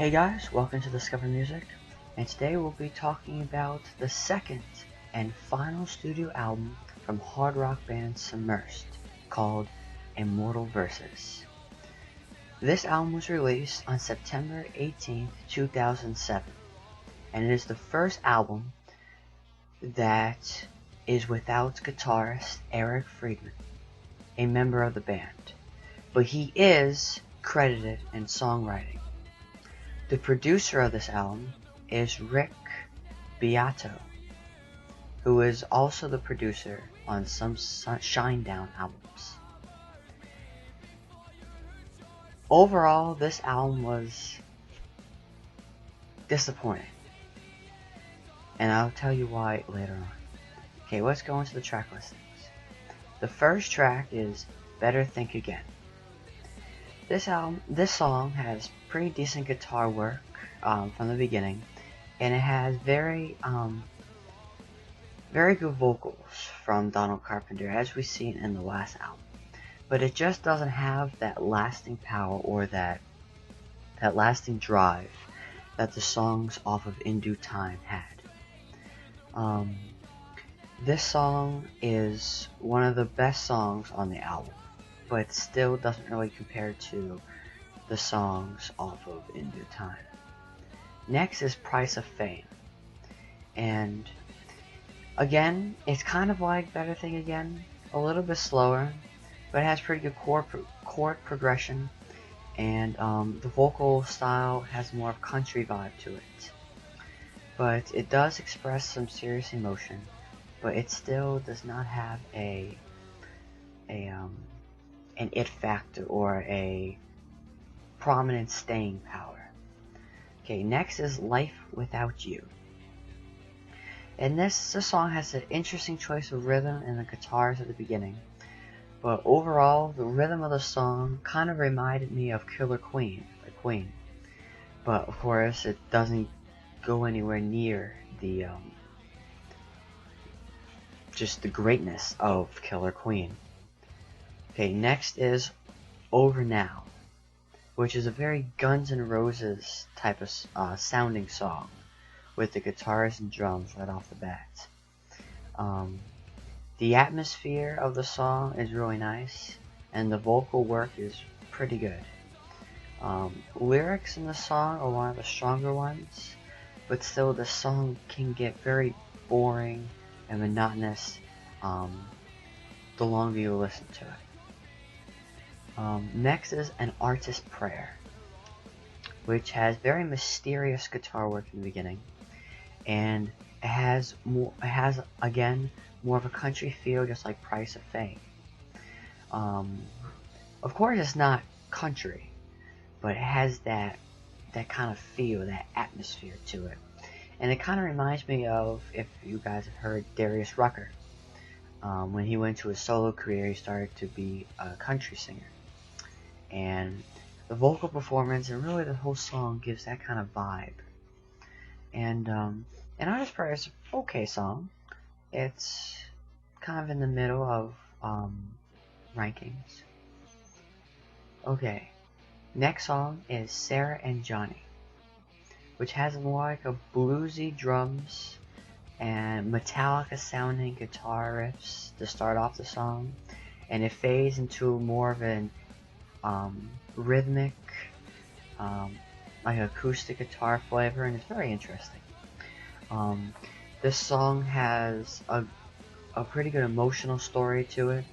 Hey guys, welcome to Discover Music, and today we'll be talking about the second and final studio album from hard rock band Submersed, called Immortal Verses. This album was released on September 18th, 2007, and it is the first album that is without guitarist Eric Friedman, a member of the band, but he is credited in songwriting. The producer of this album is Rick Beato, who is also the producer on some Shinedown albums. Overall, this album was disappointing, and I'll tell you why later on. Okay, let's go into the track listings. The first track is Better Think Again. This song has pretty decent guitar work from the beginning, and it has very good vocals from Donald Carpenter, as we've seen in the last album. But it just doesn't have that lasting power or that lasting drive that the songs off of In Due Time had. This song is one of the best songs on the album, but still doesn't really compare to the songs off of In Due Time. Next is Price of Fame, and again, it's kind of like Better Thing Again, a little bit slower, but it has pretty good chord progression, and the vocal style has more of a country vibe to it. But it does express some serious emotion, but it still does not have an it factor or a prominent staying power. Okay, next is Life Without You. And this song has an interesting choice of rhythm and the guitars at the beginning. But overall, the rhythm of the song kind of reminded me of Killer Queen by Queen. But of course, it doesn't go anywhere near the just the greatness of Killer Queen. Okay, next is Over Now, which is a very Guns N' Roses type of sounding song with the guitars and drums right off the bat. The atmosphere of the song is really nice, and the vocal work is pretty good. Lyrics in the song are one of the stronger ones, but still the song can get very boring and monotonous the longer you listen to it. Next is An Artist's Prayer, which has very mysterious guitar work in the beginning, and it has again more of a country feel, just like Price of Fame. Of course, it's not country, but it has that kind of feel, that atmosphere to it, and it kind of reminds me of, if you guys have heard, Darius Rucker. When he went to his solo career, he started to be a country singer. And the vocal performance and really the whole song gives that kind of vibe. And An Artist's Prayer is an okay song. It's kind of in the middle of rankings. Okay, next song is Sarah and Johnny, which has more like a bluesy drums and Metallica sounding guitar riffs to start off the song, and it fades into more of an rhythmic, like acoustic guitar flavor, and it's very interesting. This song has a pretty good emotional story to it,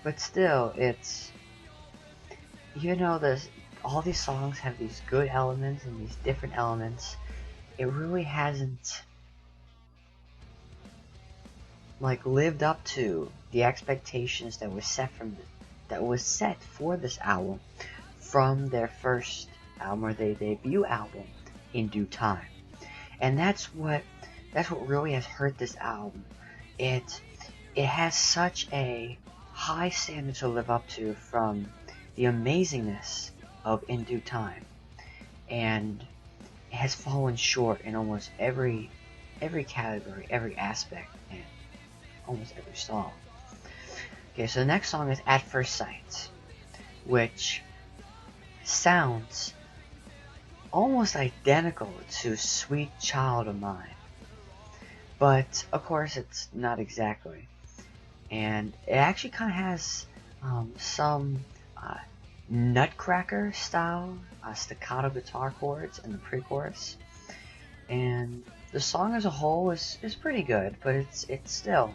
but still, it's, all these songs have these good elements and these different elements. It really hasn't lived up to the expectations that was set for this album from their first album, or their debut album, In Due Time. And that's what really has hurt this album. It has such a high standard to live up to from the amazingness of In Due Time, and it has fallen short in almost every category, every aspect, and almost every song. Okay, so the next song is At First Sight, which sounds almost identical to Sweet Child of Mine. But, of course, it's not exactly. And it actually kind of has some Nutcracker style staccato guitar chords in the pre-chorus. And the song as a whole is pretty good, but it's still,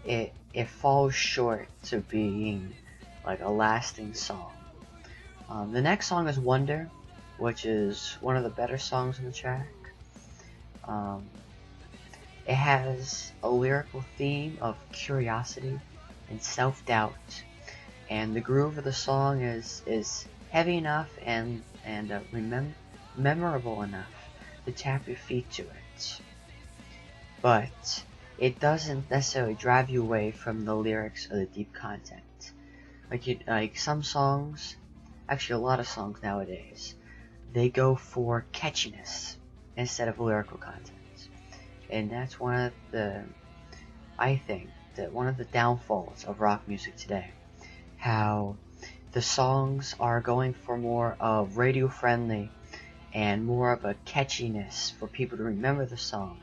it falls short to being like a lasting song. The next song is Wonder, which is one of the better songs on the track. It has a lyrical theme of curiosity and self-doubt, and the groove of the song is heavy enough and memorable enough to tap your feet to it. But it doesn't necessarily drive you away from the lyrics or the deep content. Like some songs, actually a lot of songs nowadays, they go for catchiness instead of lyrical content. And that's one of the, I think, that one of the downfalls of rock music today. How the songs are going for more of radio friendly and more of a catchiness for people to remember the song,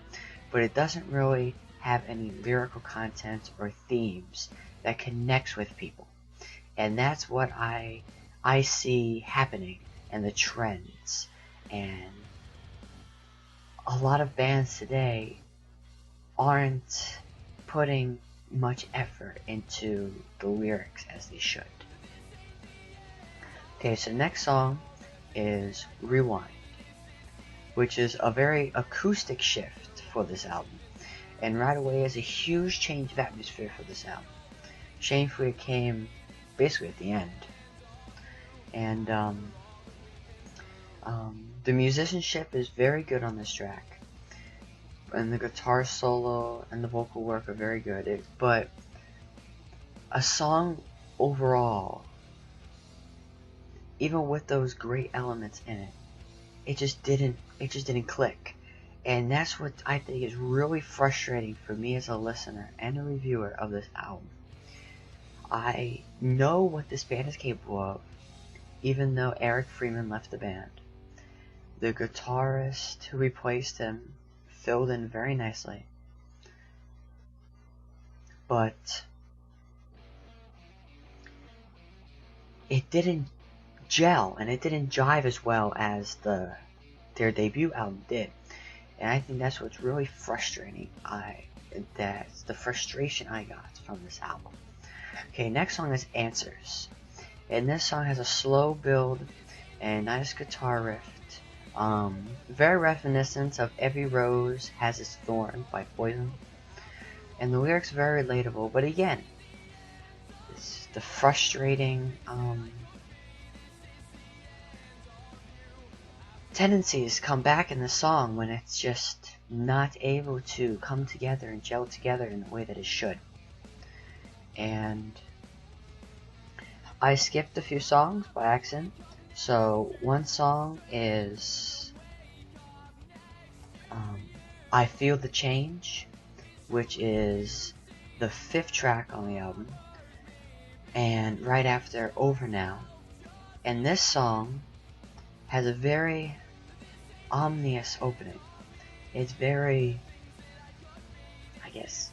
but it doesn't really have any lyrical content or themes that connects with people. And that's what I see happening in the trends. And a lot of bands today aren't putting much effort into the lyrics as they should. Okay, so next song is Rewind, which is a very acoustic shift for this album, and right away is a huge change of atmosphere for this album. Shamefully it came basically at the end. And the musicianship is very good on this track, and the guitar solo and the vocal work are very good. But a song overall, even with those great elements in it, it just didn't click. And that's what I think is really frustrating for me as a listener and a reviewer of this album. I know what this band is capable of, even though Eric Freeman left the band. The guitarist who replaced him filled in very nicely, but it didn't gel and it didn't jive as well as their debut album did. And I think that's what's really frustrating. That's the frustration I got from this album. Okay, next song is Answers, and this song has a slow build and nice guitar riff. Very reminiscent of Every Rose Has Its Thorn by Poison. And the lyrics are very relatable, but again, it's the frustrating tendencies come back in the song when it's just not able to come together and gel together in the way that it should. And I skipped a few songs by accident. So one song is I Feel the Change, which is the 5th track on the album, and right after Over Now. And this song has a very ominous opening. It's very, I guess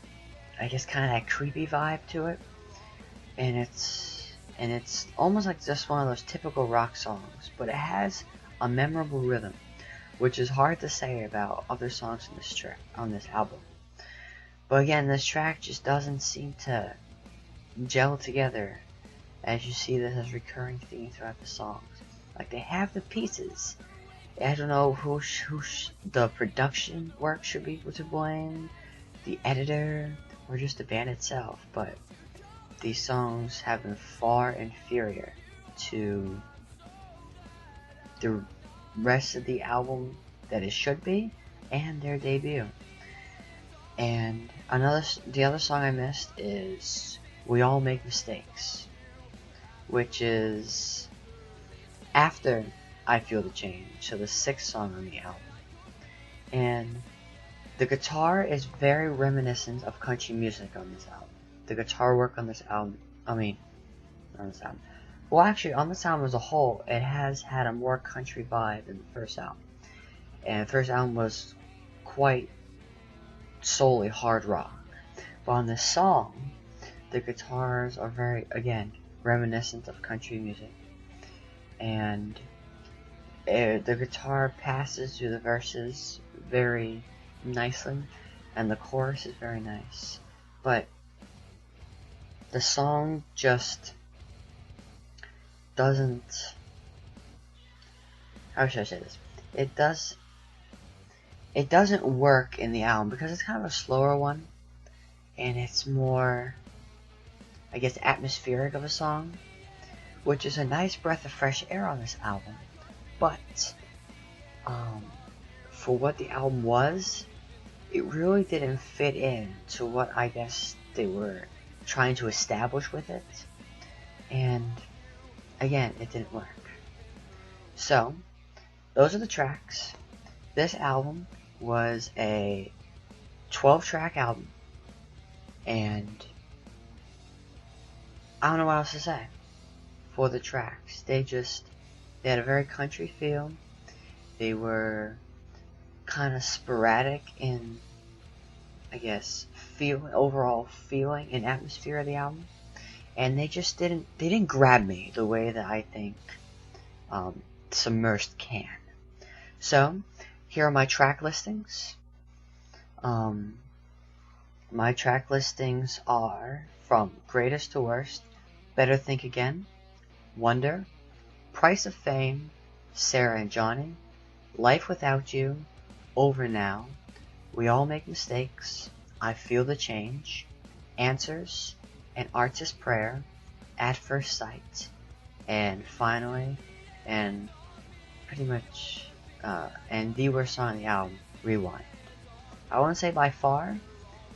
kind of that creepy vibe to it, and it's almost like just one of those typical rock songs, but it has a memorable rhythm, which is hard to say about other songs in this track on this album. But again, this track just doesn't seem to gel together, as you see this as recurring theme throughout the songs. Like, they have the pieces. I don't know who the production work should be to blame, the editor, or just the band itself, but these songs have been far inferior to the rest of the album that it should be, and their debut. And the other song I missed is We All Make Mistakes, which is after I Feel the Change, so the 6th song on the album. And the guitar is very reminiscent of country music on this album. The guitar work on this album, well, actually, on this album as a whole, it has had a more country vibe than the first album. And the first album was quite solely hard rock. But on this song, the guitars are very, again, reminiscent of country music. And the guitar passes through the verses very nicely, and the chorus is very nice. But the song just doesn't, how should I say this? It doesn't work in the album because it's kind of a slower one, and it's more, I guess, atmospheric of a song, which is a nice breath of fresh air on this album. But for what the album was, it really didn't fit in to what I guess they were trying to establish with it. And again, it didn't work. So, those are the tracks. This album was a 12-track album, and I don't know what else to say for the tracks. They had a very country feel. They were kind of sporadic in, I guess, overall feeling and atmosphere of the album, and they didn't grab me the way that I think Submersed can. So, here are my track listings. My track listings are from Greatest to Worst, Better Think Again, Wonder, Price of Fame, Sarah and Johnny, Life Without You, Over Now, We All Make Mistakes, I Feel the Change, Answers, An Artist's Prayer, At First Sight, and finally, and pretty much, and the worst song on the album, Rewind. I wouldn't say by far,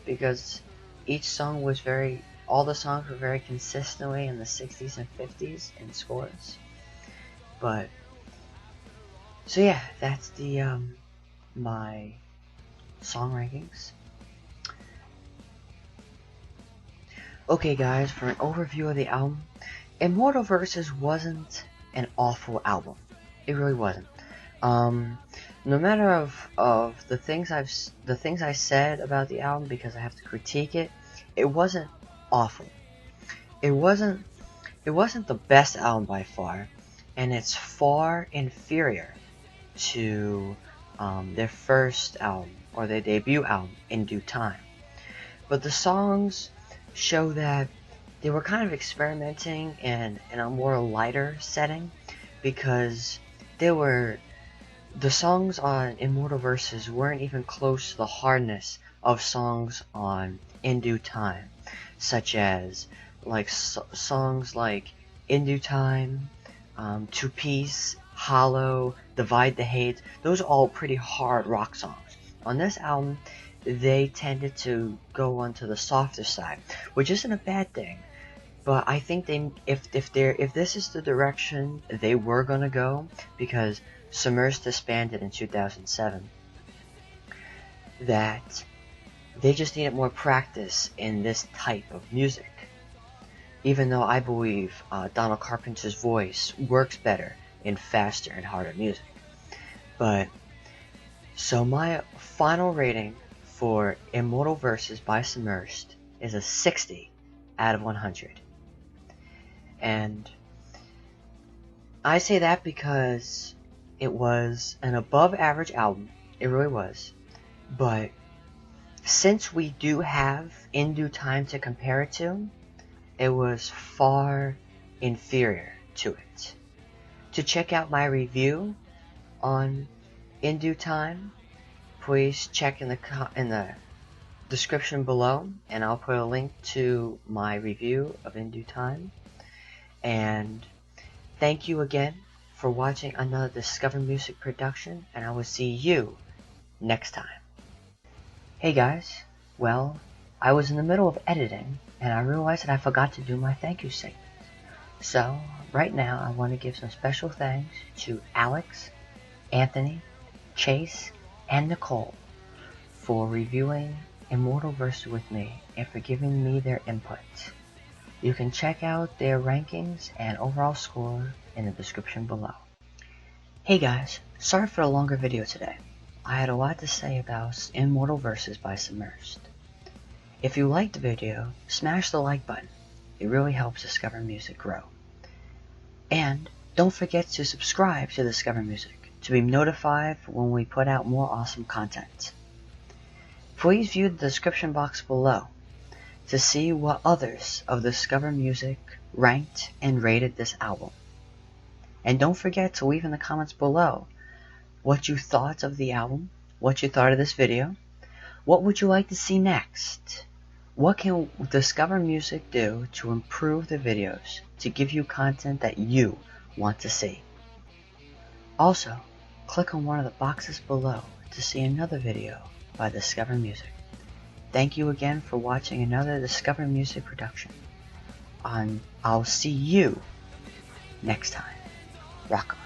because each song was all the songs were very consistently in the 60s and 50s in scores. But, so yeah, that's the, my song rankings. Okay guys, for an overview of the album, Immortal Versus wasn't an awful album. It really wasn't. No matter of the things I said about the album, because I have to critique it, it wasn't awful. It wasn't the best album by far, and it's far inferior to their first album or their debut album, In Due Time. But the songs show that they were kind of experimenting in a more lighter setting, because the songs on Immortal Versus weren't even close to the hardness of songs on In Due Time, such as songs like In Due Time, To Peace, Hollow, Divide the Hate. Those are all pretty hard rock songs. On this album, they tended to go onto the softer side, which isn't a bad thing. But I think if this is the direction they were gonna go, because Submersed disbanded in 2007, that they just needed more practice in this type of music. Even though I believe Donald Carpenter's voice works better in faster and harder music. But, so my final rating for Immortal Versus by Submersed is a 60 out of 100. And I say that because it was an above average album. It really was. But since we do have In Due Time to compare it to, it was far inferior to it. To check out my review on In Due Time, please check in the description below, and I'll put a link to my review of In Due Time. And thank you again for watching another Discover Music production, and I will see you next time. Hey guys, well, I was in the middle of editing, and I realized that I forgot to do my thank you segment. So, right now I want to give some special thanks to Alex, Anthony, Chase, and Nicole for reviewing Immortal Versus with me and for giving me their input. You can check out their rankings and overall score in the description below. Hey guys, sorry for a longer video today. I had a lot to say about Immortal Verses by Submersed. If you liked the video, smash the like button. It really helps Discover Music grow. And don't forget to subscribe to Discover Music to be notified when we put out more awesome content. Please view the description box below to see what others of Discover Music ranked and rated this album. And don't forget to leave in the comments below what you thought of the album, what you thought of this video, what would you like to see next? What can Discover Music do to improve the videos to give you content that you want to see? Also, click on one of the boxes below to see another video by Discover Music. Thank you again for watching another Discover Music production. I'll see you next time. Rock on.